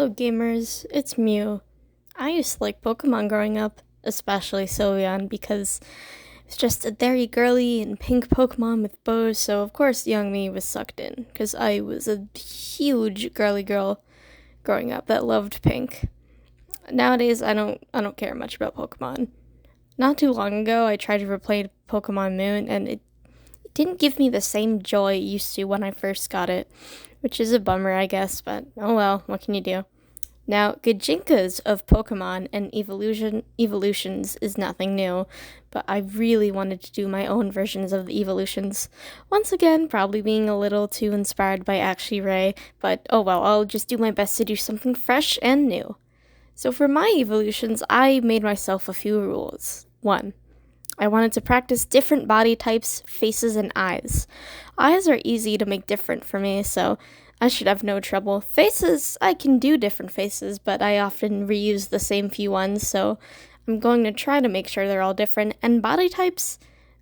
Hello gamers, it's Mew. I used to like Pokemon growing up, especially Sylveon, because it's just a very girly and pink Pokemon with bows, so of course young me was sucked in, because I was a huge girly girl growing up that loved pink. Nowadays I don't care much about Pokemon. Not too long ago I tried to replay Pokemon Moon and it didn't give me the same joy it used to when I first got it, which is a bummer I guess, but oh well, what can you do? Now, Gajinkas of Pokemon and Eeveelutions is nothing new, but I really wanted to do my own versions of the Eeveelutions. Once again, probably being a little too inspired by Actually Ray, but oh well, I'll just do my best to do something fresh and new. So for my evolutions, I made myself a few rules. 1. I wanted to practice different body types, faces, and eyes. Eyes are easy to make different for me, so I should have no trouble. Faces, I can do different faces, but I often reuse the same few ones, so I'm going to try to make sure they're all different. And body types,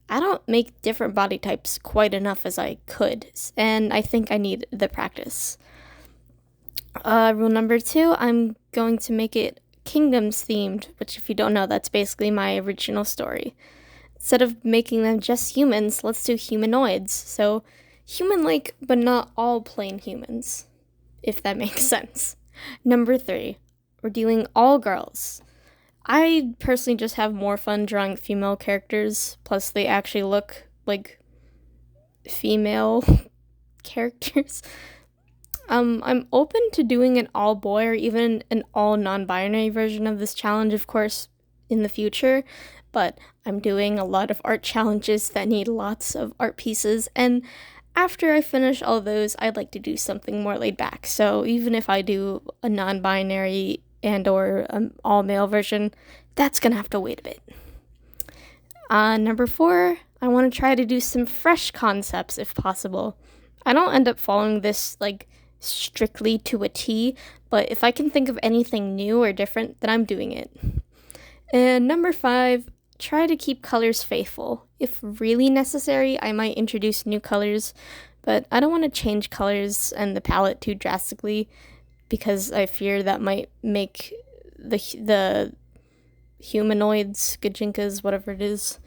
I don't make different body types quite enough as I could, and I think I need the practice. Rule number 2, I'm going to make it kingdoms themed, which if you don't know, that's basically my original story. Instead of making them just humans, let's do humanoids. So, human-like, but not all plain humans, if that makes sense. Number 3, we're doing all girls. I personally just have more fun drawing female characters, plus they actually look like female characters. I'm open to doing an all-boy or even an all-non-binary version of this challenge, of course, in the future, but I'm doing a lot of art challenges that need lots of art pieces, and after I finish all those, I'd like to do something more laid back. So even if I do a non-binary and or all-male version, that's gonna have to wait a bit. Number 4, I want to try to do some fresh concepts if possible. I don't end up following this strictly to a T, but if I can think of anything new or different, then I'm doing it. And number 5, try to keep colors faithful. If really necessary, I might introduce new colors, but I don't want to change colors and the palette too drastically because I fear that might make the humanoids, Gajinkas, whatever it is,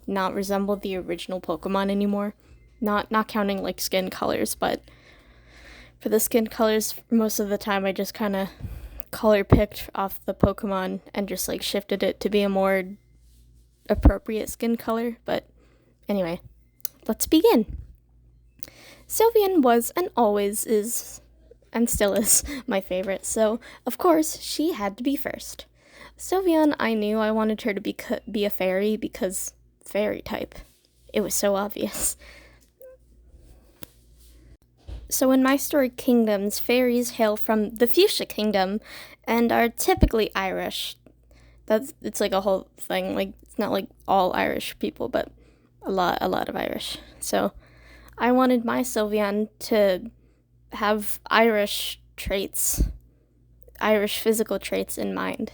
not resemble the original Pokemon anymore. Not counting skin colors, but for the skin colors, most of the time I just kind of color picked off the Pokemon and just shifted it to be a more appropriate skin color. But anyway, let's begin. Sylveon was and always is and still is my favorite, so of course she had to be first. Sylveon, I knew I wanted her to be a fairy because fairy type. It was so obvious. So in my story Kingdoms, fairies hail from the Fuchsia Kingdom and are typically Irish. It's a whole thing. It's not all Irish people, but a lot of Irish. So I wanted my Sylveon to have Irish traits, Irish physical traits in mind.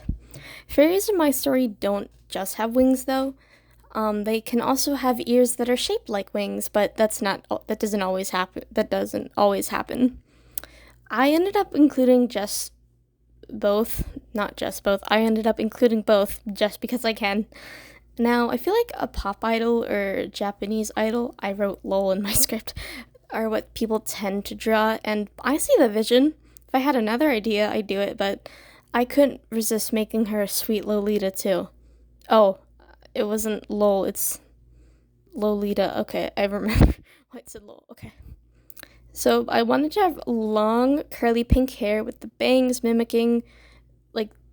Fairies in my story don't just have wings though. They can also have ears that are shaped like wings, but that doesn't always happen. I ended up including not just both. I ended up including both just because I can. Now, I feel like a pop idol or Japanese idol, I wrote lol in my script, are what people tend to draw, and I see the vision. If I had another idea, I'd do it, but I couldn't resist making her a sweet Lolita too. Oh, it wasn't lol, it's Lolita. Okay, I remember why it said lol. Okay. So I wanted to have long, curly pink hair with the bangs mimicking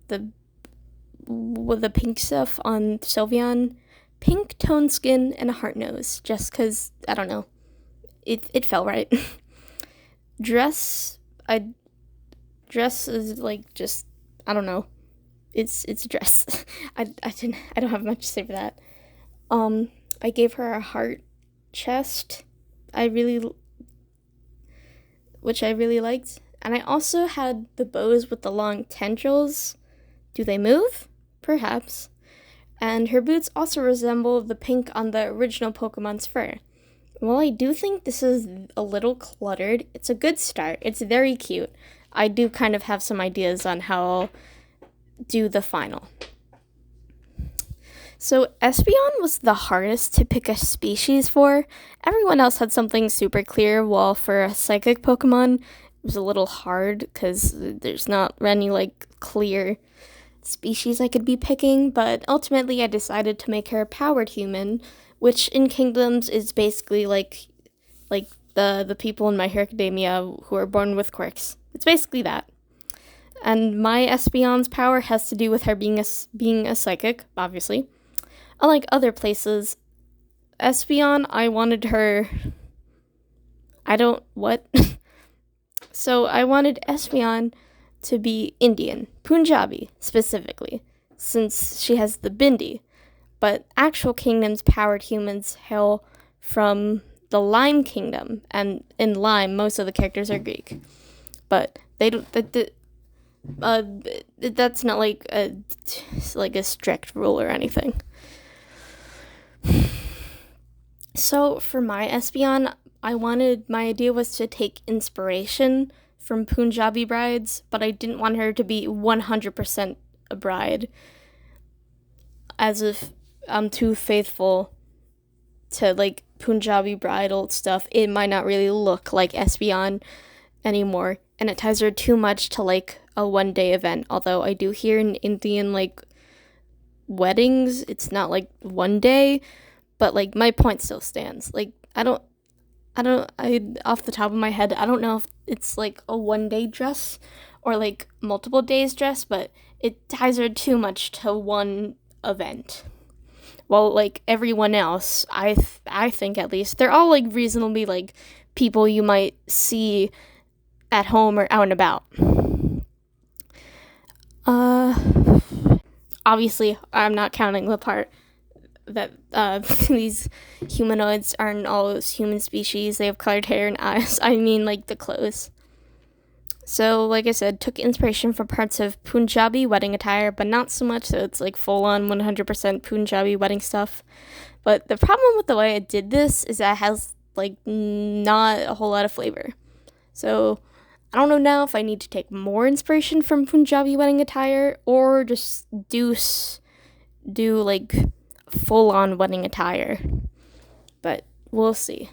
the pink stuff on Sylveon, pink toned skin, and a heart nose, just because, I don't know, it felt right. Dress is just, I don't know. It's a dress. I don't have much to say for that. I gave her a heart chest. Which I really liked. And I also had the bows with the long tendrils. Do they move? Perhaps. And her boots also resemble the pink on the original Pokemon's fur. While I do think this is a little cluttered, it's a good start. It's very cute. I do kind of have some ideas on how I'll do the final. So Espeon was the hardest to pick a species for. Everyone else had something super clear, while for a psychic Pokemon, it was a little hard because there's not any like clear species I could be picking. But ultimately, I decided to make her a powered human, which in Kingdoms is basically like the people in My Hero Academia who are born with quirks. It's basically that. And my Espeon's power has to do with her being a psychic, obviously. Unlike other places, Espeon, I wanted her. I don't. What? So I wanted Espeon to be Indian, Punjabi specifically, since she has the bindi. But actual kingdoms powered humans hail from the Lime Kingdom, and in Lime, most of the characters are Greek. But they don't. That's not like a strict rule or anything. So for my Espeon, my idea was to take inspiration from Punjabi brides, but I didn't want her to be 100% a bride, as if I'm too faithful to like Punjabi bridal stuff. It might not really look like Espeon anymore, and it ties her too much to like a one-day event. Although I do hear in Indian like weddings, it's not like one day. But, like, my point still stands. Like, I off the top of my head, I don't know if it's, like, a one-day dress or, like, multiple days dress, but it ties her too much to one event. Well, like, everyone else, I think at least, they're all, like, reasonably, like, people you might see at home or out and about. Obviously, I'm not counting the part that these humanoids aren't all human species. They have colored hair and eyes. I mean, like, the clothes. So, like I said, took inspiration from parts of Punjabi wedding attire, but not so much so it's, like, full-on 100% Punjabi wedding stuff. But the problem with the way I did this is that it has, like, not a whole lot of flavor. So, I don't know now if I need to take more inspiration from Punjabi wedding attire or just do like, full-on wedding attire, but we'll see.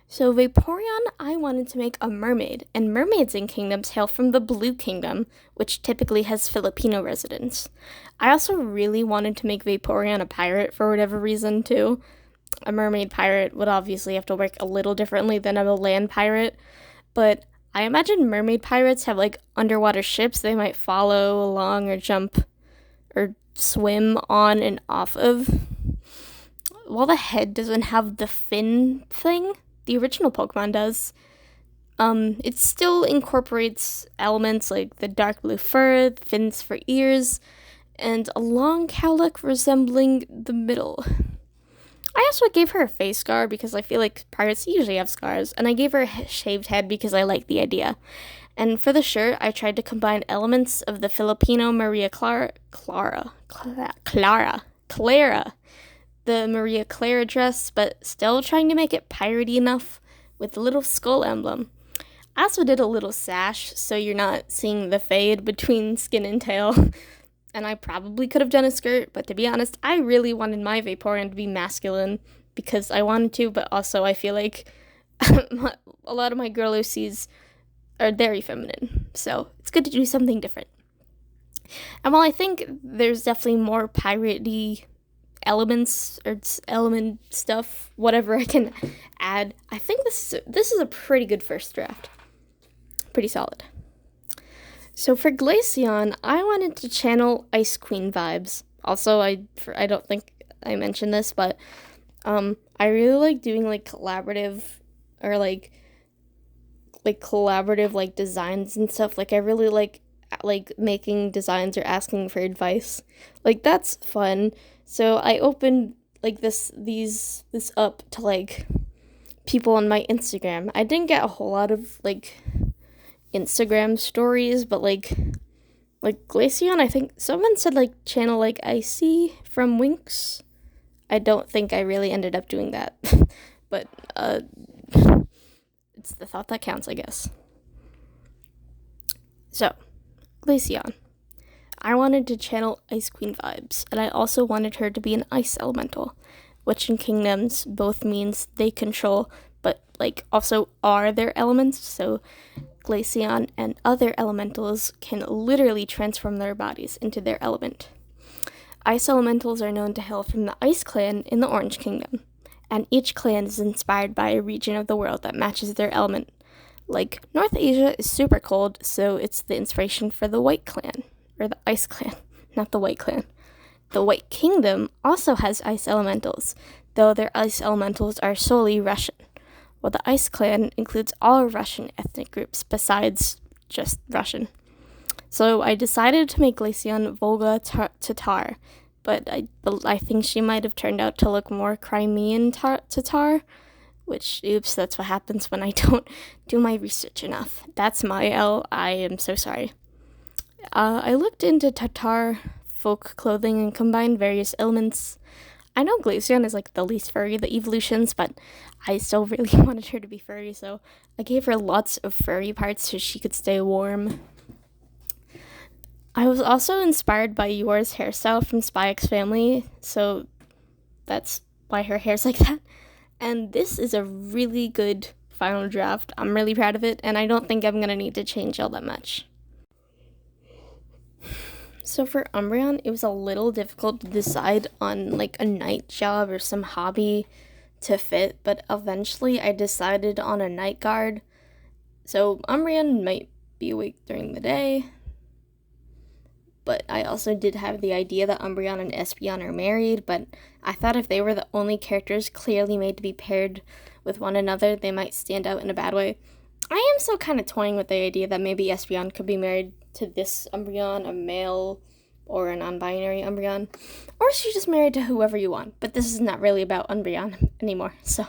So Vaporeon, I wanted to make a mermaid, and mermaids in kingdoms hail from the Blue Kingdom, which typically has Filipino residents. I also really wanted to make Vaporeon a pirate for whatever reason, too. A mermaid pirate would obviously have to work a little differently than a land pirate, but I imagine mermaid pirates have, like, underwater ships they might follow along or jump or swim on and off of. While the head doesn't have the fin thing, the original Pokemon does. It still incorporates elements like the dark blue fur, fins for ears, and a long cowlick resembling the middle. I also gave her a face scar because I feel like pirates usually have scars, and I gave her a shaved head because I like the idea. And for the shirt, I tried to combine elements of the Filipino Maria Clara, the Maria Clara dress, but still trying to make it piratey enough with the little skull emblem. I also did a little sash, so you're not seeing the fade between skin and tail. And I probably could have done a skirt, but to be honest, I really wanted my Vaporeon to be masculine because I wanted to, but also I feel like a lot of my girl OCs are very feminine, so it's good to do something different. And while I think there's definitely more piratey elements or element stuff, whatever I can add, I think this is a pretty good first draft. Pretty solid. So for Glaceon, I wanted to channel Ice Queen vibes. Also, I don't think I mentioned this, but I really like doing like collaborative or like collaborative like designs and stuff. Like I really like making designs or asking for advice. Like that's fun. So I opened like this up to like people on my Instagram. I didn't get a whole lot of like Instagram stories, but like Glaceon, I think someone said like channel like Icy from Winx. I don't think I really ended up doing that. But it's the thought that counts, I guess. So, Glaceon. I wanted to channel Ice Queen vibes, and I also wanted her to be an ice elemental, which in kingdoms both means they control, but like also are their elements. So Glaceon and other elementals can literally transform their bodies into their element. Ice elementals are known to hail from the Ice Clan in the Orange Kingdom, and each clan is inspired by a region of the world that matches their element. Like, North Asia is super cold, so it's the inspiration for the White Clan, or the Ice Clan, not the White Clan. The White Kingdom also has ice elementals, though their ice elementals are solely Russian, while the Ice Clan includes all Russian ethnic groups besides just Russian. So I decided to make Glaceon Volga Tatar, but I think she might have turned out to look more Crimean Tatar, which, oops, that's what happens when I don't do my research enough. That's my L. I am so sorry. I looked into Tatar folk clothing and combined various elements. I know Glaceon is like the least furry, the Eeveelutions, but I still really wanted her to be furry, so I gave her lots of furry parts so she could stay warm. I was also inspired by Yor's hairstyle from Spy X Family, so that's why her hair's like that. And this is a really good final draft. I'm really proud of it, and I don't think I'm going to need to change all that much. So for Umbreon, it was a little difficult to decide on like a night job or some hobby to fit, but eventually I decided on a night guard. So Umbreon might be awake during the day, but I also did have the idea that Umbreon and Espeon are married, but I thought if they were the only characters clearly made to be paired with one another, they might stand out in a bad way. I am still kind of toying with the idea that maybe Espeon could be married to this Umbreon, a male or a non-binary Umbreon, or she's just married to whoever you want, but this is not really about Umbreon anymore, so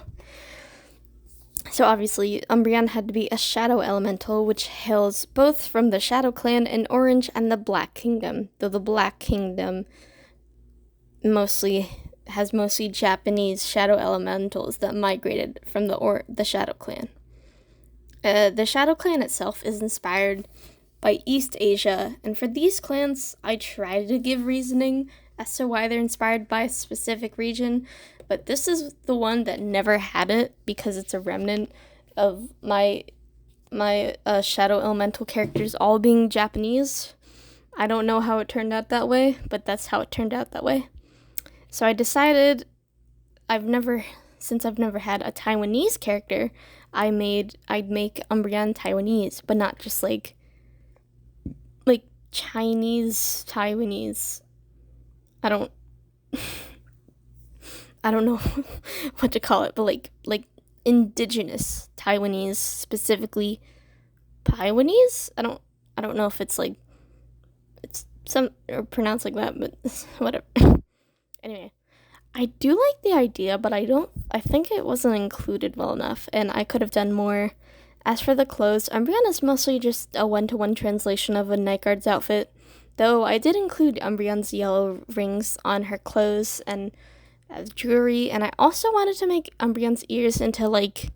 obviously, Umbreon had to be a Shadow Elemental, which hails both from the Shadow Clan in Orange and the Black Kingdom, though the Black Kingdom mostly Japanese Shadow Elementals that migrated from the Shadow Clan. The Shadow Clan itself is inspired by East Asia, and for these clans, I try to give reasoning as to why they're inspired by a specific region, but this is the one that never had it because it's a remnant of my Shadow Elemental characters all being Japanese. I don't know how it turned out that way, but that's how it turned out that way. So I decided since I've never had a Taiwanese character, I'd make Umbreon Taiwanese, but not just like Chinese Taiwanese. I don't know what to call it, but like indigenous Taiwanese, specifically Taiwanese. I don't know if it's some or pronounced like that, but whatever. Anyway, I do like the idea, but I think it wasn't included well enough, and I could have done more. As for the clothes, Umbreon is mostly just a one-to-one translation of a night guard's outfit, though I did include Umbreon's yellow rings on her clothes and as jewelry, and I also wanted to make Umbreon's ears into like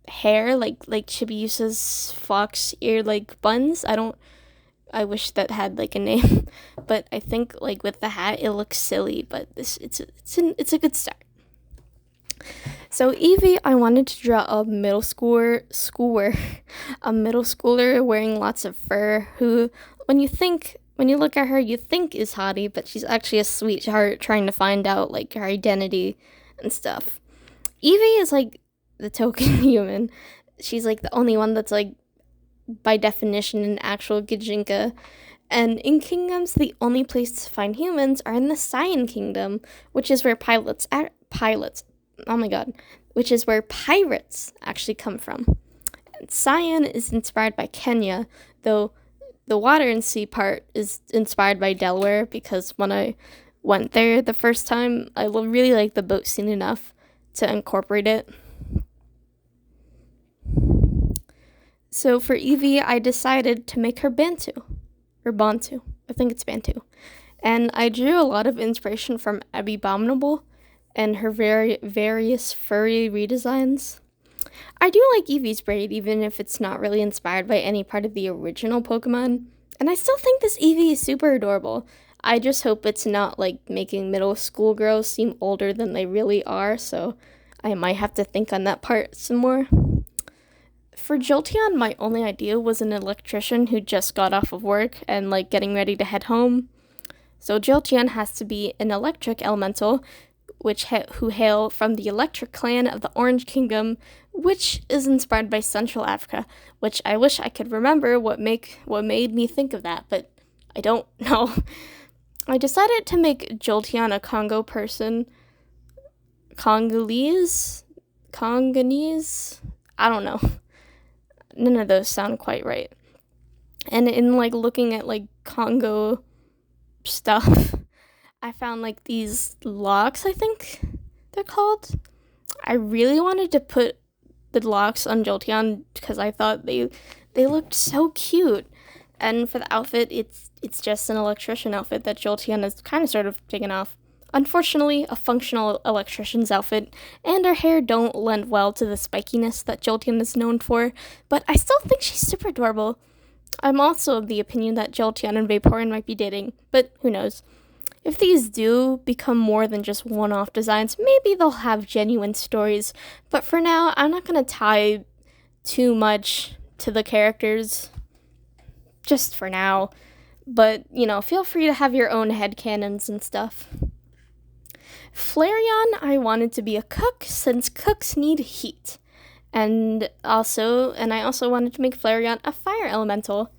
hair, like Chibiusa's fox ear like buns. I wish that had like a name, but I think like with the hat it looks silly, but it's a good start. So Eevee, I wanted to draw a middle schooler wearing lots of fur, who when you look at her, you think is haughty, but she's actually a sweetheart trying to find out like her identity and stuff. Eevee is like the token human. She's like the only one that's like by definition an actual Gijinka. And in kingdoms, the only place to find humans are in the Cyan Kingdom, which is where which is where pirates actually come from. And Cyan is inspired by Kenya, though the water and sea part is inspired by Delaware, because when I went there the first time, I really liked the boat scene enough to incorporate it. So for Eevee, I decided to make her Bantu. I think it's Bantu. And I drew a lot of inspiration from Eeveelutions and her various furry redesigns. I do like Eevee's braid, even if it's not really inspired by any part of the original Pokemon. And I still think this Eevee is super adorable. I just hope it's not like making middle school girls seem older than they really are, so I might have to think on that part some more. For Jolteon, my only idea was an electrician who just got off of work and like getting ready to head home. So Jolteon has to be an electric elemental, who hail from the electric clan of the Orange Kingdom, which is inspired by Central Africa. Which I wish I could remember what made me think of that, but I don't know. I decided to make Jolteon a Congo person. Congolese? I don't know. None of those sound quite right. And in like looking at like Congo stuff, I found like these locks, I think they're called. I really wanted to put the locks on Jolteon because I thought they looked so cute. And for the outfit, it's just an electrician outfit that Jolteon has kind of sort of taken off. Unfortunately, a functional electrician's outfit and her hair don't lend well to the spikiness that Jolteon is known for, but I still think she's super adorable. I'm also of the opinion that Jolteon and Vaporeon might be dating, but who knows. If these do become more than just one-off designs, maybe they'll have genuine stories, but for now, I'm not going to tie too much to the characters, just for now. But, feel free to have your own headcanons and stuff. Flareon, I wanted to be a cook since cooks need heat. And I also wanted to make Flareon a fire elemental.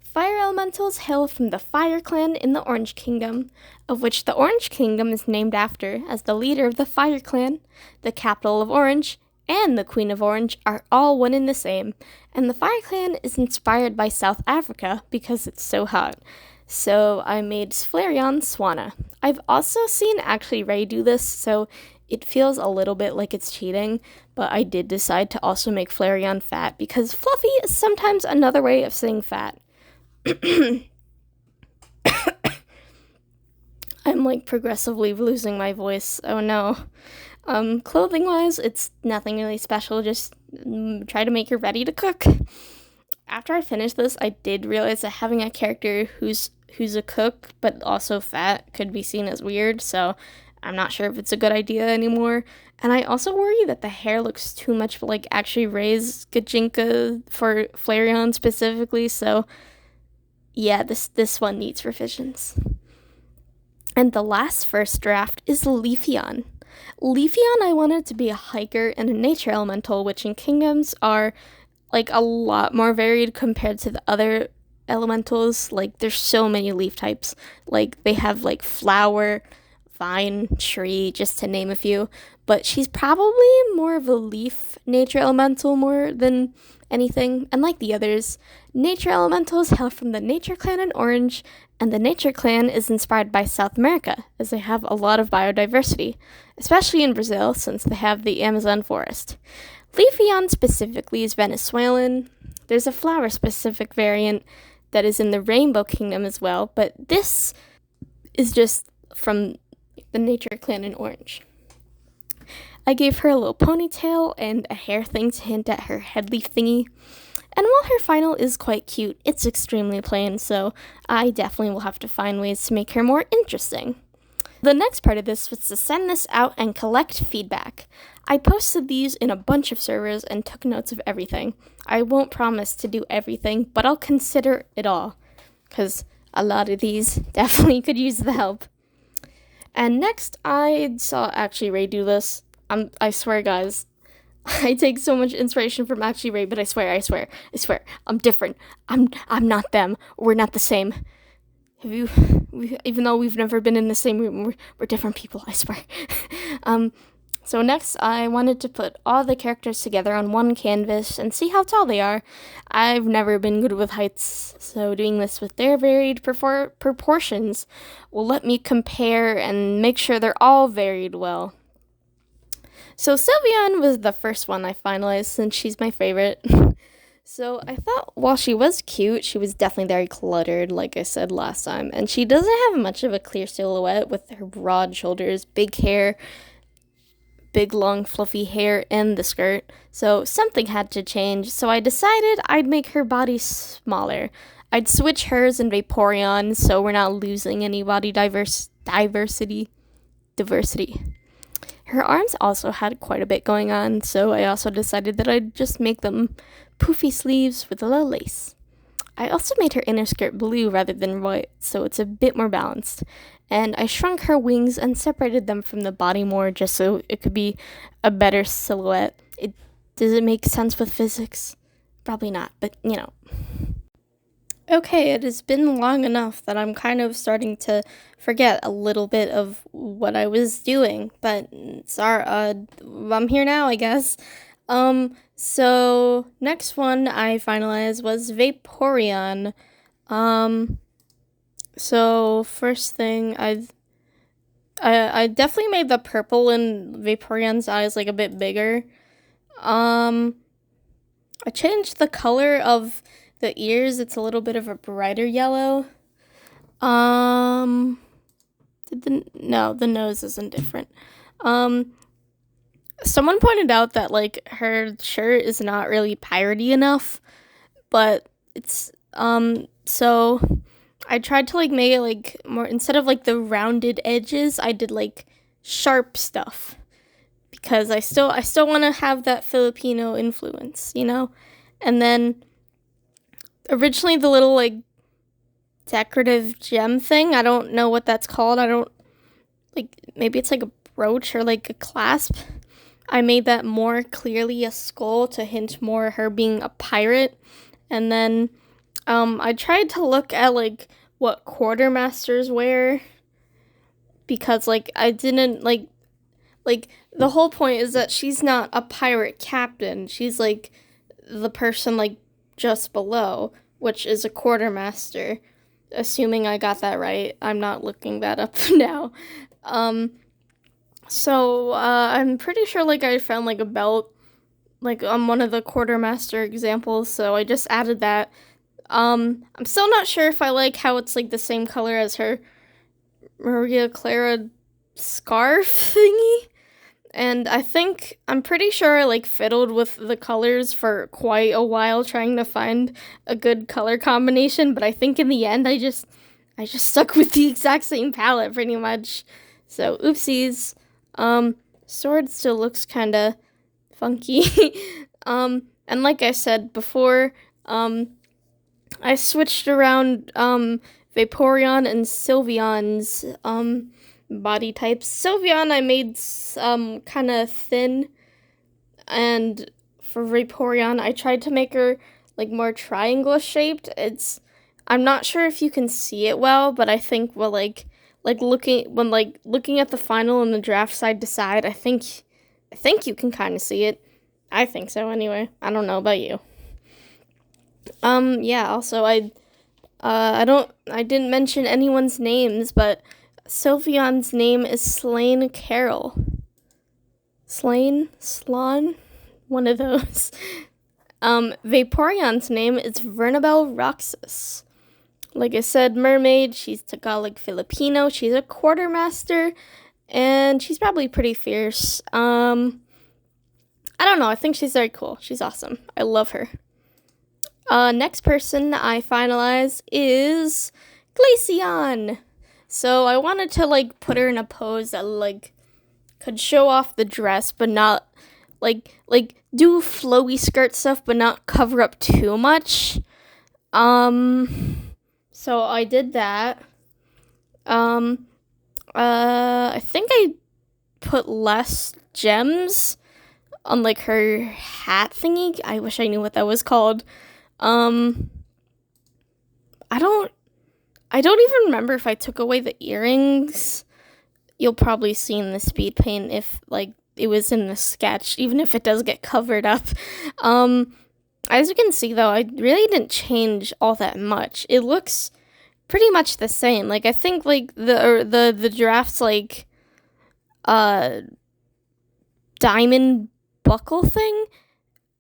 Fire elementals hail from the Fire Clan in the Orange Kingdom, of which the Orange Kingdom is named after, as the leader of the Fire Clan, the capital of Orange, and the Queen of Orange are all one and the same, and the Fire Clan is inspired by South Africa because it's so hot. So I made Flareon Swanna. I've also seen Actually Ray do this, so it feels a little bit like it's cheating, but I did decide to also make Flareon fat because fluffy is sometimes another way of saying fat. I'm like progressively losing my voice. Oh no. Clothing wise, it's nothing really special. Just try to make her ready to cook. After I finished this, I did realize that having a character who's a cook but also fat could be seen as weird, so I'm not sure if it's a good idea anymore. And I also worry that the hair looks too much like Actually Ray's Gajinka for Flareon specifically, so yeah, this one needs revisions. And the last first draft is Leafeon. Leafeon, I wanted to be a hiker and a nature elemental, which in kingdoms are like a lot more varied compared to the other elementals. Like there's so many leaf types. Like they have like flower, vine, tree, just to name a few. But she's probably more of a leaf nature elemental more than anything. Unlike the others, nature elementals hail from the Nature Clan in Orange, and the Nature Clan is inspired by South America, as they have a lot of biodiversity, especially in Brazil, since they have the Amazon forest. Leafeon specifically is Venezuelan. There's a flower-specific variant that is in the Rainbow Kingdom as well, but this is just from the Nature Clan in Orange. I gave her a little ponytail and a hair thing to hint at her head leaf thingy. And while her final is quite cute, it's extremely plain, so I definitely will have to find ways to make her more interesting. The next part of this was to send this out and collect feedback. I posted these in a bunch of servers and took notes of everything. I won't promise to do everything, but I'll consider it all, because a lot of these definitely could use the help. And next, I saw Actually Ray do this. I swear, guys, I take so much inspiration from Actually Ray, but I swear, I'm different. I'm not them. We're not the same. Even though we've never been in the same room, we're different people, I swear. So next, I wanted to put all the characters together on one canvas and see how tall they are. I've never been good with heights, so doing this with their varied proportions will let me compare and make sure they're all varied well. So Sylveon was the first one I finalized since she's my favorite. So I thought while she was cute, she was definitely very cluttered, like I said last time. And she doesn't have much of a clear silhouette with her broad shoulders, big hair, big, long, fluffy hair in the skirt, so something had to change. So I decided I'd make her body smaller. I'd switch hers and Vaporeon so we're not losing any body diversity. Her arms also had quite a bit going on, so I also decided that I'd just make them poofy sleeves with a little lace. I also made her inner skirt blue rather than white, so it's a bit more balanced. And I shrunk her wings and separated them from the body more just so it could be a better silhouette. Does it make sense with physics? Probably not, but you know. Okay, it has been long enough that I'm kind of starting to forget a little bit of what I was doing, but sorry, I'm here now, I guess. So next one I finalized was Vaporeon. So first thing I definitely made the purple in Vaporeon's eyes like a bit bigger. I changed the color of the ears. It's a little bit of a brighter yellow. The nose isn't different. Someone pointed out that, like, her shirt is not really piratey enough, but it's, so I tried to, like, make it, like, more, instead of, like, the rounded edges, I did, like, sharp stuff, because I still want to have that Filipino influence, you know? And then, originally, the little, like, decorative gem thing, I don't know what that's called, maybe it's, like, a brooch or, like, a clasp. I made that more clearly a skull to hint more her being a pirate. And then I tried to look at, like, what quartermasters wear, because, like, I didn't, like, the whole point is that she's not a pirate captain. She's, like, the person, like, just below, which is a quartermaster. Assuming I got that right. I'm not looking that up now. So, I'm pretty sure, like, I found, like, a belt, like, on one of the quartermaster examples, so I just added that. I'm still not sure if I like how it's, like, the same color as her Maria Clara scarf thingy, and I'm pretty sure I, like, fiddled with the colors for quite a while trying to find a good color combination, but I think in the end I just stuck with the exact same palette, pretty much. So, oopsies. Sword still looks kinda funky. And like I said before, I switched around, Vaporeon and Sylveon's, body types. Sylveon I made, kinda thin, and for Vaporeon I tried to make her, like, more triangle shaped. I'm not sure if you can see it well, but I think, well, looking at the final and the draft side to side, I think you can kind of see it. I think so anyway. I don't know about you. Yeah, also I didn't mention anyone's names, but Sylveon's name is Slane Carroll. Slon? One of those. Vaporeon's name is Vernabelle Roxas. Like I said, mermaid, she's Tagalog Filipino, she's a quartermaster, and she's probably pretty fierce. I don't know, I think she's very cool. She's awesome. I love her. Next person I finalize is Glaceon. So I wanted to, like, put her in a pose that, like, could show off the dress, but not, like do flowy skirt stuff, but not cover up too much. So I did that. I think I put less gems on, like, her hat thingy. I wish I knew what that was called. I don't even remember if I took away the earrings. You'll probably see in the speed paint if, like, it was in the sketch, even if it does get covered up. As you can see, though, I really didn't change all that much. It looks pretty much the same. Like, I think, like, the giraffe's, like, diamond buckle thing,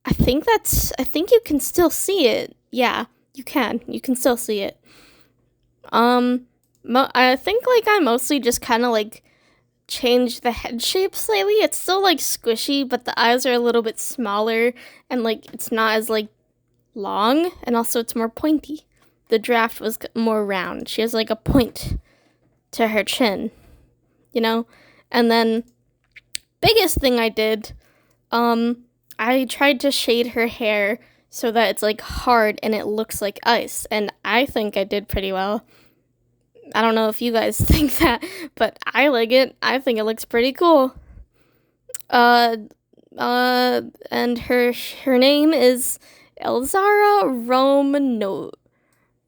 I think you can still see it. Yeah, you can still see it. I think, like, I mostly just kind of, like, changed the head shape slightly. It's still like squishy, but the eyes are a little bit smaller and like it's not as like long, and also it's more pointy. The draft was more round. She has like a point to her chin, you know? And then biggest thing I did, I tried to shade her hair so that it's like hard and it looks like ice, and I think I did pretty well. I don't know if you guys think that, but I like it. I think it looks pretty cool. And her name is Elzara Romano.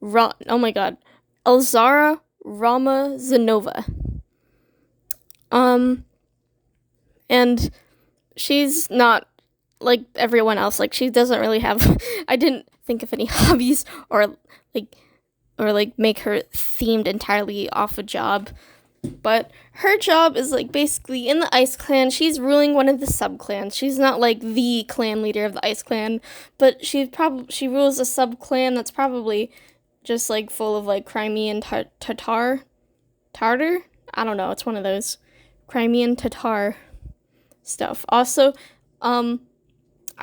Oh my god, Elzara Ramazanova. And she's not like everyone else. Like, she doesn't really have. I didn't think of any hobbies or make her themed entirely off a job. But her job is like basically in the Ice Clan. She's ruling one of the sub-clans. She's not like the clan leader of the Ice Clan, but she rules a sub-clan that's probably just like full of like Crimean Tartar. I don't know. It's one of those Crimean Tatar stuff. Also, I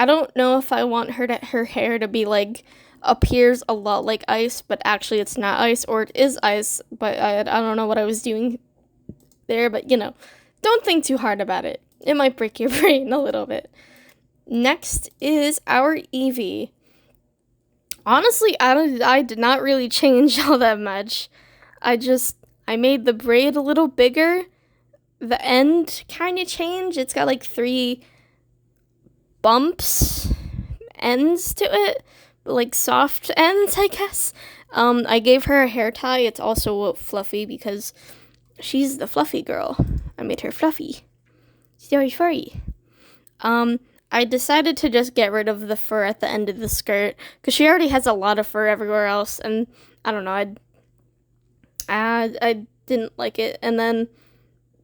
don't know if I want her hair to be like appears a lot like ice, but actually it's not ice, or it is ice, but I don't know what I was doing there, but don't think too hard about it. It might break your brain a little bit. Next is our Eevee. Honestly, I did not really change all that much. I made the braid a little bigger. The end kind of changed. It's got like 3 bumps ends to it, like soft ends, I guess. I gave her a hair tie. It's also fluffy because she's the fluffy girl. I made her fluffy. She's very furry. I decided to just get rid of the fur at the end of the skirt because she already has a lot of fur everywhere else, and I don't know, I didn't like it. And then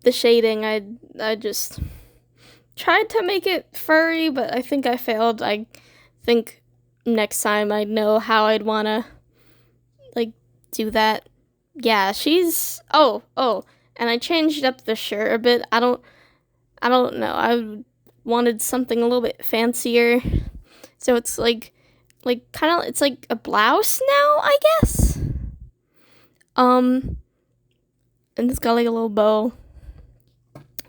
the shading, I just tried to make it furry, but I think I failed. I think next time I'd know how I'd want to do that. Yeah, she's and I changed up the shirt a bit. I don't know. I wanted something a little bit fancier. So it's like kind of, it's like a blouse now, I guess. And it's got like a little bow.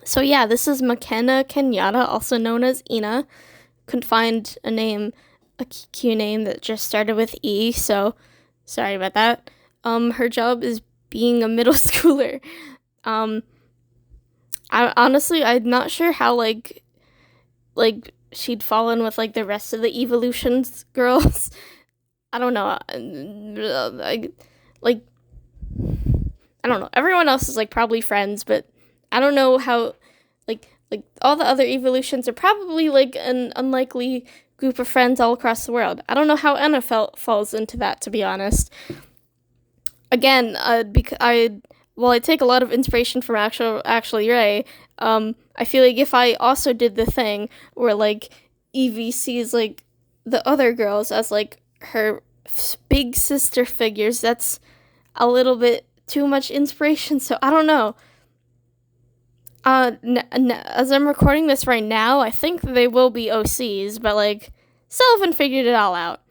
So yeah, this is McKenna Kenyatta, also known as Ina. Couldn't find a cute name that just started with E, so sorry about that. Her job is being a middle schooler. I'm not sure how she'd fallen with like the rest of the Eeveelutions girls. I don't know. I don't know. Everyone else is like probably friends, but I don't know how like all the other Eeveelutions are probably like an unlikely group of friends all across the world. I don't know how Anna falls into that, to be honest. Again, because I take a lot of inspiration from actually Ray. I feel like if I also did the thing where like Eevee sees like the other girls as like her big sister figures, that's a little bit too much inspiration. So I don't know. As I'm recording this right now, I think they will be OCs, but like still haven't figured it all out.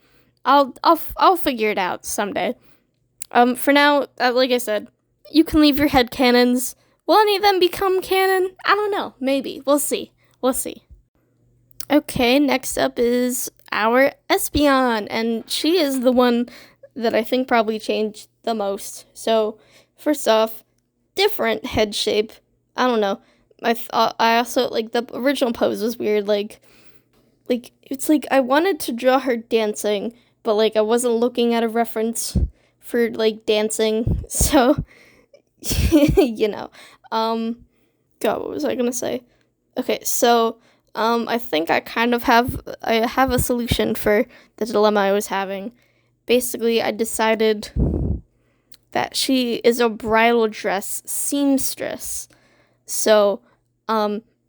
I'll figure it out someday. For now, like I said, you can leave your headcanons. Will any of them become canon? I don't know. Maybe. We'll see. Okay, next up is our Espeon, and she is the one that I think probably changed the most. So, first off, different head shape. I don't know. I also, like, the original pose was weird. Like, it's like I wanted to draw her dancing, but, like, I wasn't looking at a reference for, like, dancing. So, God, what was I gonna say? Okay, so, I think I have a solution for the dilemma I was having. Basically, I decided that she is a bridal dress seamstress. So,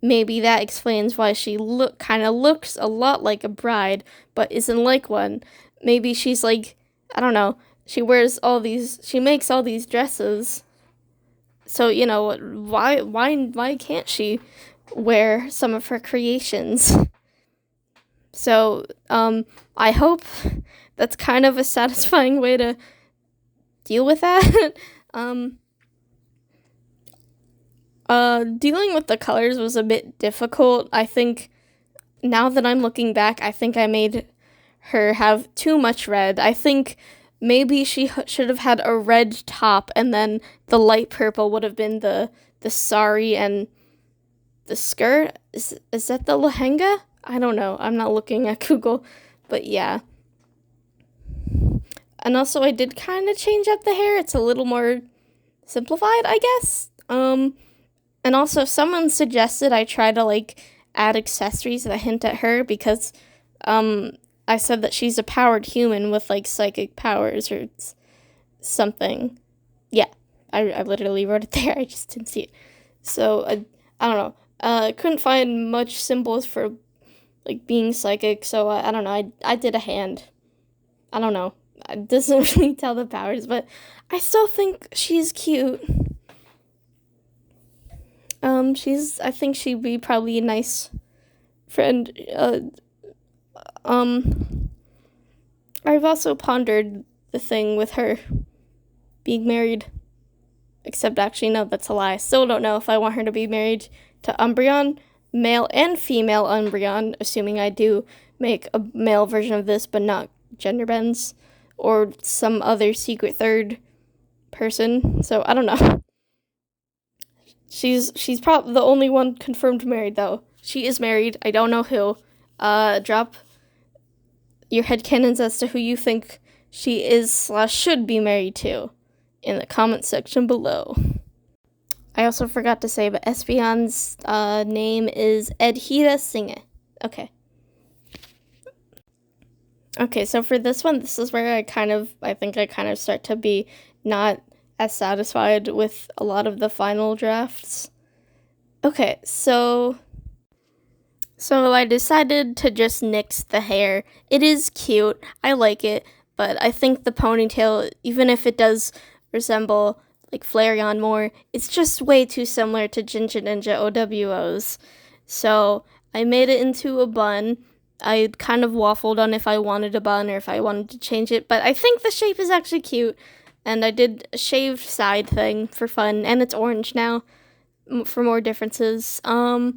maybe that explains why she looks a lot like a bride, but isn't like one. Maybe she's like, I don't know, she makes all these dresses, So, why can't she wear some of her creations? So, I hope that's kind of a satisfying way to deal with that. um, Dealing with the colors was a bit difficult. I think now that I'm looking back, I think I made her have too much red. I think maybe she should have had a red top, and then the light purple would have been the sari and the skirt. Is that the lehenga? I don't know. I'm not looking at Google, but yeah. And also, I did kind of change up the hair. It's a little more simplified, I guess. And also, someone suggested I try to like add accessories that hint at her because um I said that she's a powered human with like psychic powers or something. Yeah, I literally wrote it there. I just didn't see it. So I don't know. I couldn't find much symbols for like being psychic. So I don't know. I did a hand. I don't know. It doesn't really tell the powers, but I still think she's cute. I think she'd be probably a nice friend. Um, I've also pondered the thing with her being married. Except actually, no, that's a lie. I still don't know if I want her to be married to Umbreon, male and female Umbreon, assuming I do make a male version of this, but not gender bends, or some other secret third person. So I don't know. She's probably the only one confirmed married though. She is married. I don't know who. Drop your headcanons as to who you think she is / should be married to in the comment section below. I also forgot to say, but Espeon's name is Edhita Singe. Okay. Okay, so for this one, this is where I think I kind of start to be not as satisfied with a lot of the final drafts. Okay, so I decided to just nix the hair. It is cute. I like it, but I think the ponytail, even if it does resemble like Flareon more, it's just way too similar to Ginger Ninja OWOs. So I made it into a bun. I kind of waffled on if I wanted a bun or if I wanted to change it, but I think the shape is actually cute. And I did a shaved side thing for fun, and it's orange now for more differences. I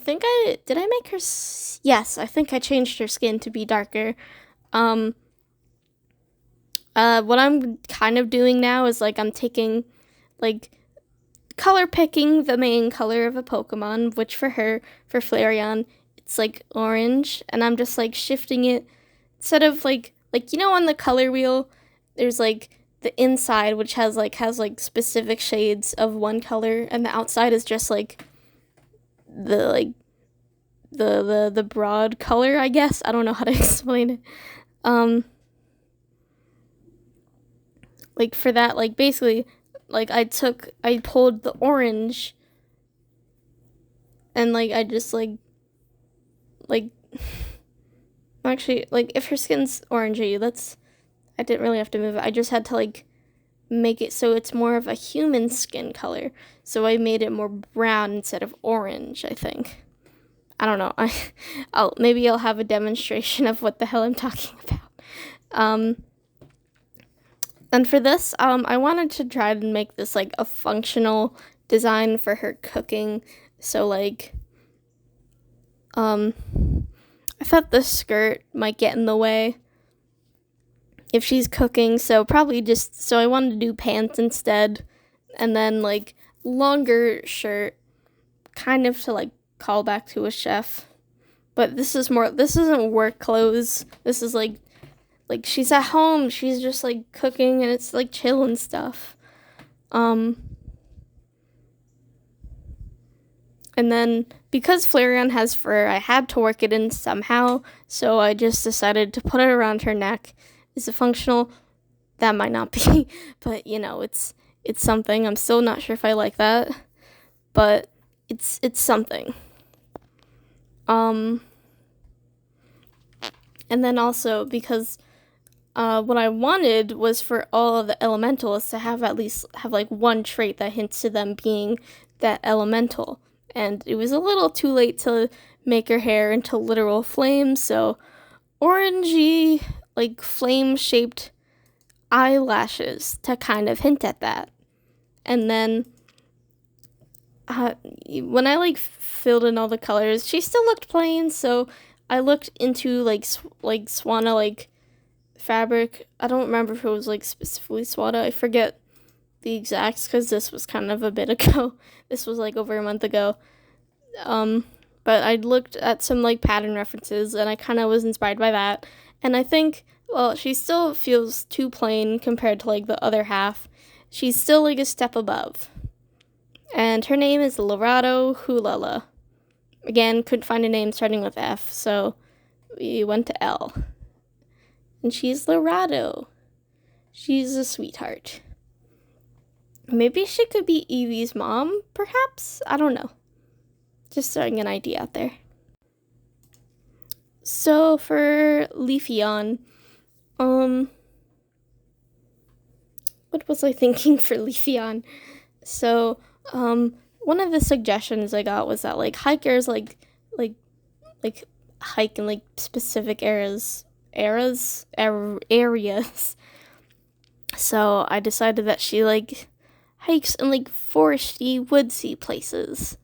think did I make her, yes, I think I changed her skin to be darker. What I'm kind of doing now is like I'm taking, like, color picking the main color of a Pokemon, which for Flareon, it's like orange, and I'm just like shifting it instead of like on the color wheel, there's like the inside which has specific shades of one color, and the outside is just like the broad color, I guess. I don't know how to explain it. Like for that, like basically, like I pulled the orange, and like I just like actually, like if her skin's orangey, I didn't really have to move it. I just had to like make it so it's more of a human skin color. So I made it more brown instead of orange, I think. I don't know. Maybe I'll have a demonstration of what the hell I'm talking about. And for this, I wanted to try to make this like a functional design for her cooking. So like, I thought the skirt might get in the way if she's cooking. So I wanted to do pants instead, and then like longer shirt, kind of to like call back to a chef. But this isn't work clothes. This is like she's at home, she's just like cooking, and it's like chill and stuff. And then because Flareon has fur, I had to work it in somehow, so I just decided to put it around her neck. Is it functional? That might not be, but it's something. I'm still not sure if I like that, but it's something. And then also because what I wanted was for all of the elementals to have at least have like one trait that hints to them being that elemental. And it was a little too late to make her hair into literal flames, so orangey, like flame shaped eyelashes to kind of hint at that. And then when I like filled in all the colors, she still looked plain, so I looked into like Swana like fabric. I don't remember if it was like specifically Swana. I forget the exacts because this was kind of a bit ago. This was like over a month ago. But I looked at some like pattern references and I kind of was inspired by that. And I think, well, she still feels too plain compared to like the other half. She's still like a step above. And her name is Lorado Hulala. Again, couldn't find a name starting with F, so we went to L. And she's Lorado. She's a sweetheart. Maybe she could be Eevee's mom, perhaps? I don't know. Just throwing an idea out there. So for Leafeon, what was I thinking for Leafeon? So, one of the suggestions I got was that like hikers like hike in like specific areas. So I decided that she like hikes in like foresty, woodsy places.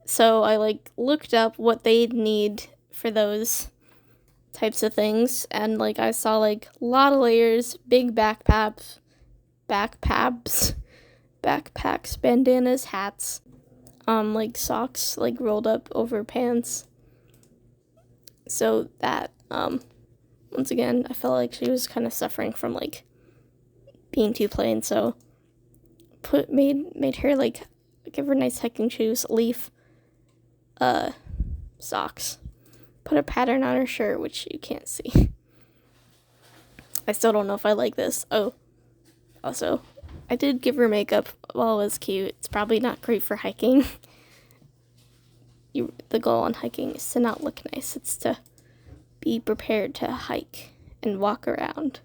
So I like looked up what they'd need for those types of things, and like I saw like a lot of layers, big backpacks, bandanas, hats, like socks like rolled up over pants. So that once again, I felt like she was kind of suffering from like being too plain, so made her like give her nice hiking shoes, leaf socks, put a pattern on her shirt, which you can't see. I still don't know if I like this. Oh, also, I did give her makeup. While it was cute, it's probably not great for hiking. The goal on hiking is to not look nice. It's to be prepared to hike and walk around.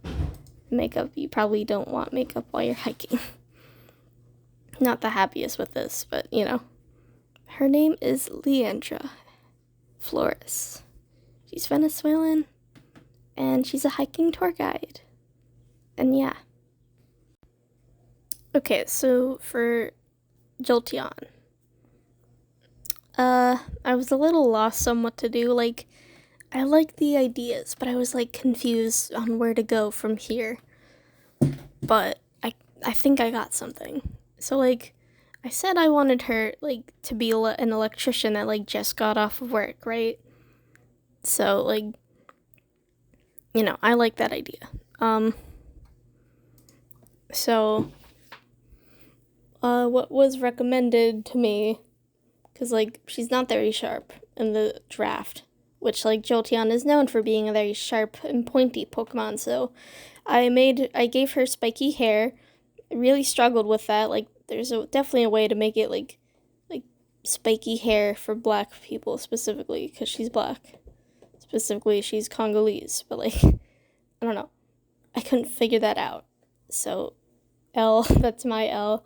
Makeup, you probably don't want makeup while you're hiking. Not the happiest with this, but you know. Her name is Leandra Flores. She's Venezuelan, and she's a hiking tour guide. And yeah. Okay, so for Jolteon, I was a little lost on what to do. Like, I liked the ideas, but I was like confused on where to go from here. But I think I got something. So like, I said I wanted her like to be an electrician that like just got off of work, right? So like, you know, I like that idea. So what was recommended to me, because like she's not very sharp in the draft, which like Jolteon is known for being a very sharp and pointy Pokemon. So I gave her spiky hair. Really struggled with that. Like there's definitely a way to make it like spiky hair for black people specifically, because she's black. Specifically, she's Congolese, but like I don't know. I couldn't figure that out. So L, that's my L.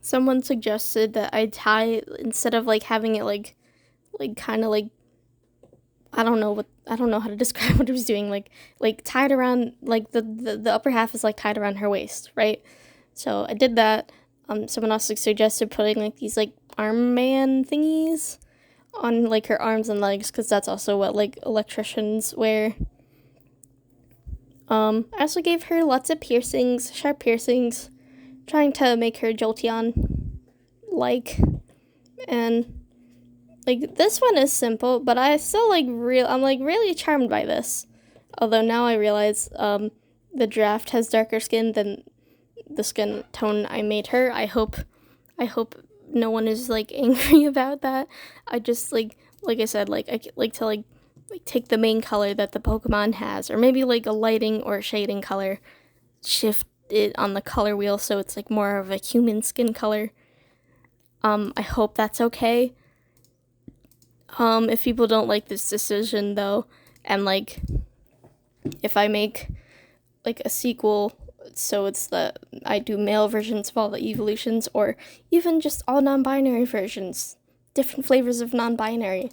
Someone suggested that I tie, instead of like having it like kind of like, I don't know how to describe what I was doing, like tied around, like the upper half is like tied around her waist, right? So I did that. Someone also suggested putting like these like armband thingies on like her arms and legs, because that's also what like electricians wear. I also gave her lots of piercings, sharp piercings, trying to make her Jolteon like. And like this one is simple, but I still I'm like really charmed by this. Although now I realize the draft has darker skin than the skin tone I made her. I hope no one is like angry about that. I just like I said, like I like to like take the main color that the Pokemon has, or maybe like a lighting or shading color, shift it on the color wheel so it's like more of a human skin color. I hope that's okay. If people don't like this decision though, and like if I make like a sequel, so it's the I do male versions of all the Eeveelutions, or even just all non-binary versions, different flavors of non-binary.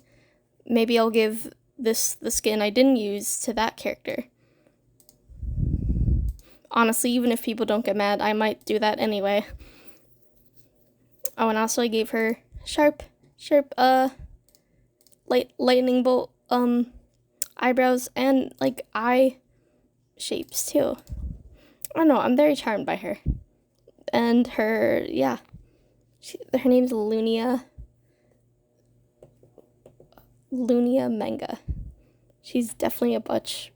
Maybe I'll give the skin I didn't use to that character. Honestly, even if people don't get mad, I might do that anyway. Oh, and also I gave her sharp, lightning bolt, eyebrows and like eye shapes too. I don't know, I'm very charmed by her. And her, yeah, her name's Lunia Manga. She's definitely a butch.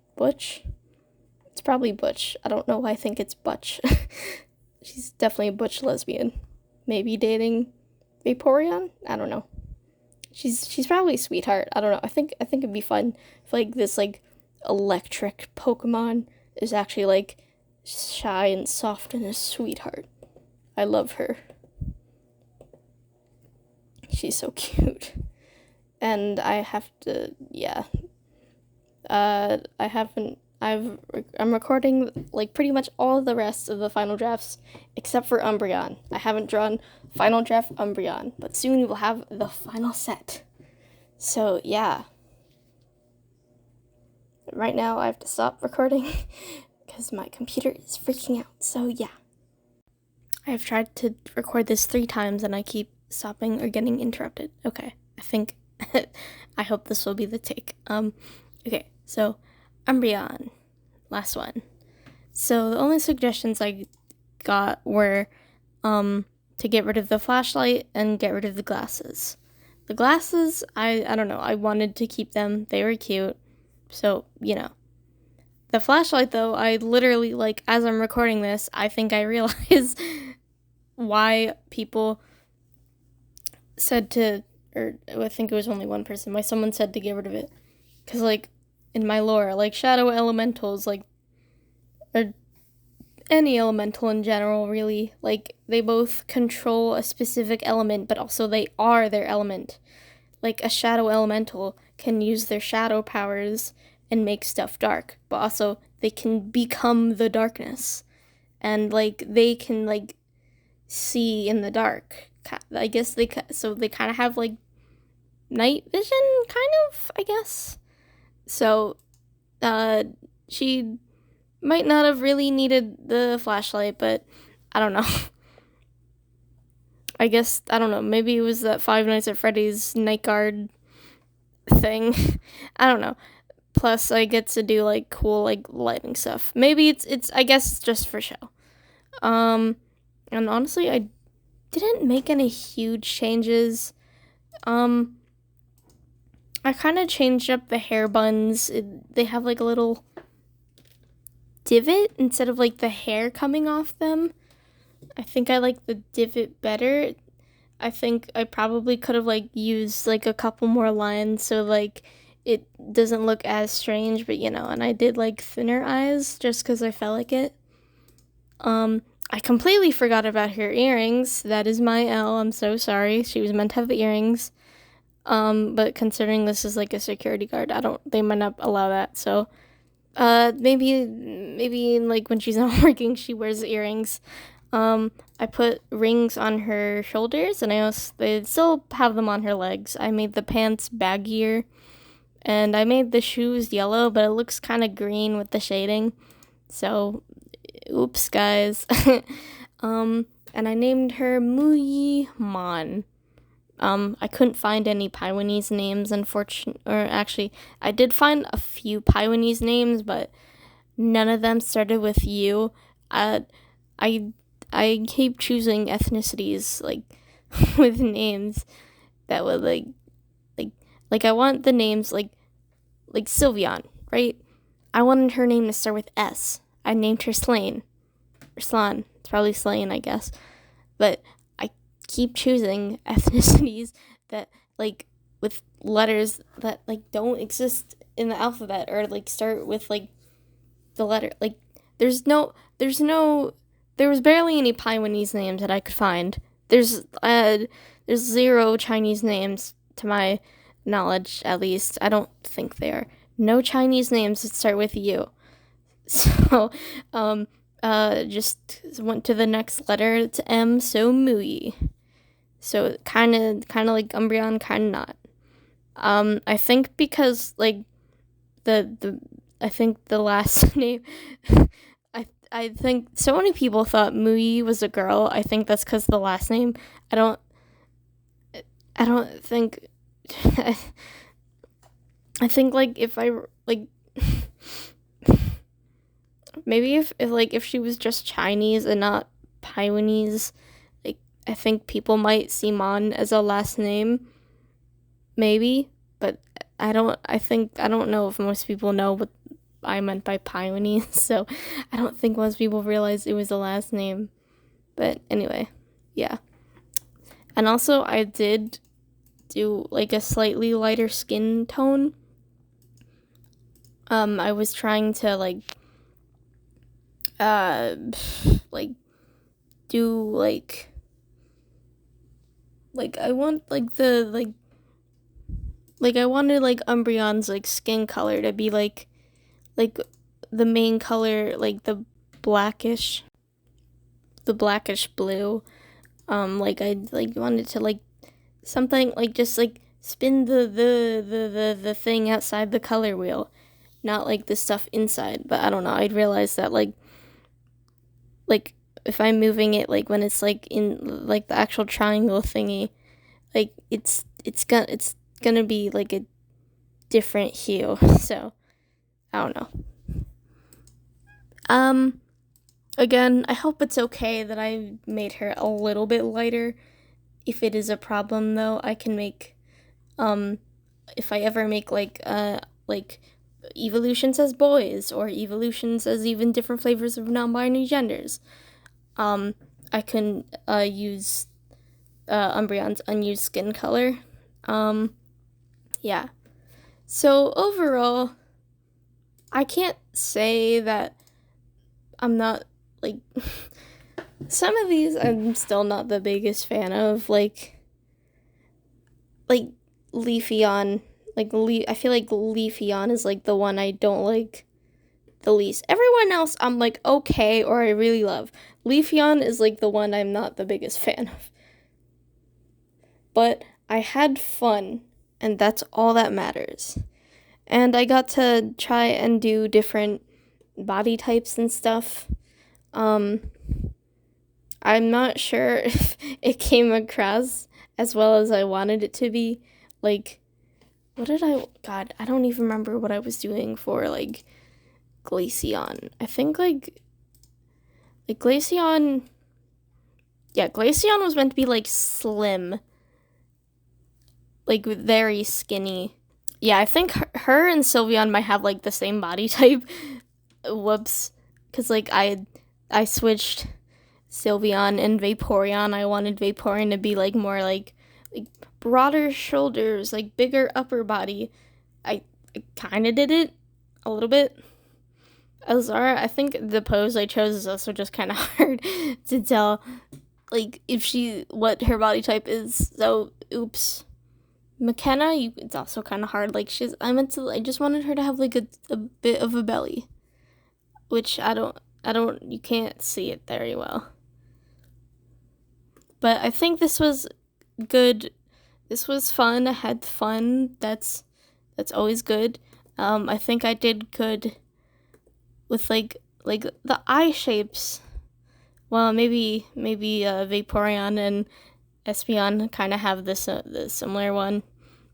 It's probably butch. I don't know why I think it's butch. She's definitely a butch lesbian. Maybe dating Vaporeon? I don't know. She's probably a sweetheart. I don't know. I think it'd be fun if like this like electric Pokemon is actually like shy and soft and a sweetheart. I love her. She's so cute. And I have to, yeah. I'm recording like pretty much all the rest of the final drafts except for Umbreon. I haven't drawn final draft Umbreon, but soon we will have the final set. So yeah. Right now I have to stop recording because my computer is freaking out. So yeah. I've tried to record this 3 times and I keep stopping or getting interrupted. Okay, I think I hope this will be the take. Okay, so Umbreon, last one. So the only suggestions I got were to get rid of the flashlight and get rid of the glasses. The glasses, I don't know, I wanted to keep them. They were cute. So, you know. The flashlight though, I literally, like, as I'm recording this, I think I realize why people said to, or I think it was only one person, why someone said to get rid of it. Because, like, in my lore, like, shadow elementals, like, or any elemental in general, really, like, they both control a specific element, but also they are their element. Like, a shadow elemental can use their shadow powers and make stuff dark, but also they can become the darkness. And, like, they can, like, see in the dark. I guess they kind of have, like, night vision, kind of, I guess. So, she might not have really needed the flashlight, but I don't know. I guess, I don't know, maybe it was that Five Nights at Freddy's night guard thing. I don't know. Plus, I get to do, like, cool, like, lighting stuff. Maybe it's I guess it's just for show. And honestly, I didn't make any huge changes. I kind of changed up the hair buns. They have, like, a little divot instead of, like, the hair coming off them. I think I like the divot better. I think I probably could have, like, used, like, a couple more lines so, like, it doesn't look as strange, but, you know, and I did, like, thinner eyes just because I felt like it. I completely forgot about her earrings. That is my L. I'm so sorry. She was meant to have earrings. But considering this is, like, a security guard, they might not allow that, so, maybe, like, when she's not working, she wears earrings. I put rings on her shoulders, and they still have them on her legs. I made the pants baggier, and I made the shoes yellow, but it looks kind of green with the shading. So, oops, guys. And I named her Muyimon. I couldn't find any Taiwanese names, actually, I did find a few Taiwanese names, but none of them started with U. I keep choosing ethnicities, like, with names that would, like, I want the names, like Sylveon, right? I wanted her name to start with S. I named her Slain. Or Slan. It's probably Slain, I guess. But I keep choosing ethnicities that, like, with letters that, like, don't exist in the alphabet, or, like, start with, like, the letter. Like, there was barely any Taiwanese names that I could find. There's 0 Chinese names, to my knowledge, at least. I don't think there are. No Chinese names that start with U. So, um, just went to the next letter. It's M, so Mui. So kind of like Umbreon, kind of not. I think because like the I think the last name. I think so many people thought Mui was a girl. I think that's because the last name. I don't I don't think. I think like if I like maybe if she was just Chinese and not Taiwanese, like I think people might see Mon as a last name, maybe. But I don't know if most people know what I meant by Taiwanese, so I don't think most people realized it was a last name. But anyway, yeah. And also I did do like a slightly lighter skin tone. I was trying to uh like do I want like I wanted like Umbreon's like skin color to be like the main color, like blackish the blackish blue. Like I like wanted to like something like just like spin the thing outside the color wheel, not like the stuff inside. But I don't know. I'd realized that like if I'm moving it like when it's like in like the actual triangle thingy, like it's gonna be like a different hue. So I don't know. Um, Again, I hope it's okay that I made her a little bit lighter. If it is a problem though, I can make if I ever make like evolutions as boys or evolutions as even different flavors of non-binary genders. Um, I can use Umbreon's unused skin color. Um, yeah. So overall, I can't say that I'm not like some of these I'm still not the biggest fan of. Like Leafeon, I feel like Leafeon is like the one I don't like the least. Everyone else I'm like okay or I really love. Leafeon is like the one I'm not the biggest fan of. But I had fun, and that's all that matters. And I got to try and do different body types and stuff. Um, I'm not sure if it came across as well as I wanted it to be. Like, what did God, I don't even remember what I was doing for, like, Glaceon. I think, like Glaceon, yeah, Glaceon was meant to be, like, slim. Like, very skinny. Yeah, I think her and Sylveon might have, like, the same body type. Whoops. Because, like, I switched Sylveon and Vaporeon. I wanted Vaporeon to be like more like broader shoulders, like bigger upper body. I kind of did it a little bit. Azara, I think the pose I chose is also just kind of hard to tell, like what her body type is. So oops. McKenna, it's also kind of hard. Like I just wanted her to have like a bit of a belly, which you can't see it very well. But I think this was good. This was fun. I had fun. That's always good. I think I did good with like the eye shapes. Well, maybe Vaporeon and Espeon kind of have the similar one,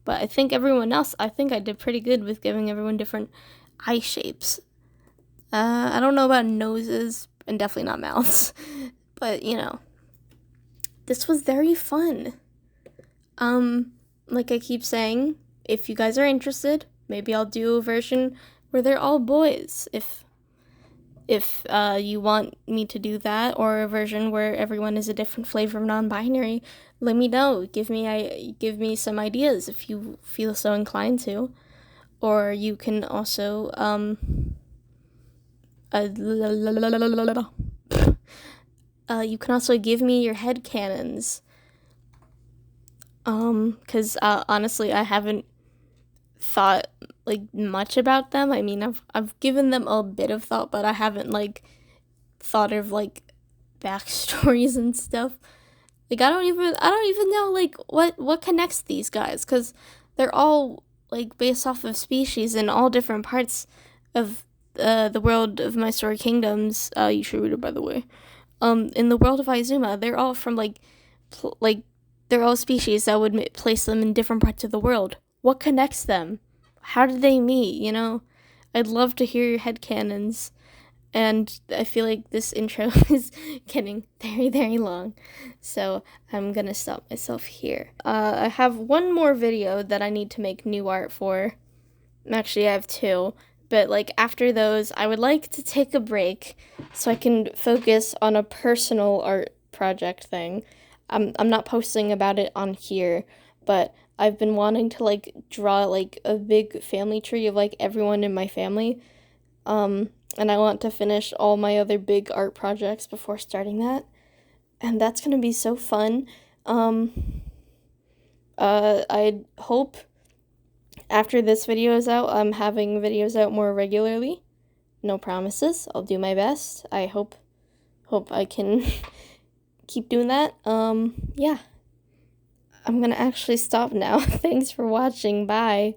but I think I think I did pretty good with giving everyone different eye shapes. I don't know about noses and definitely not mouths, but this was very fun. Like I keep saying, if you guys are interested, maybe I'll do a version where they're all boys. If you want me to do that, or a version where everyone is a different flavor of non-binary, let me know. Give me some ideas if you feel so inclined to. Or you can also you can also give me your headcanons. Because honestly, I haven't thought like much about them. I mean, I've given them a bit of thought, but I haven't like thought of like backstories and stuff. Like I don't even know like what connects these guys, cuz they're all like based off of species in all different parts of the world of My Story Kingdoms. You should read it, by the way. In the world of Izuma, they're all from like they're all species that would place them in different parts of the world. What connects them? How did they meet? You know, I'd love to hear your headcanons. And I feel like this intro is getting very, very long. So I'm gonna stop myself here. I have one more video that I need to make new art for. Actually, I have two. But like after those, I would like to take a break so I can focus on a personal art project thing. I'm not posting about it on here, but I've been wanting to like draw like a big family tree of like everyone in my family. And I want to finish all my other big art projects before starting that. And that's going to be so fun. I hope after this video is out, I'm having videos out more regularly. No promises. I'll do my best. I hope I can keep doing that. Yeah. I'm going to actually stop now. Thanks for watching. Bye.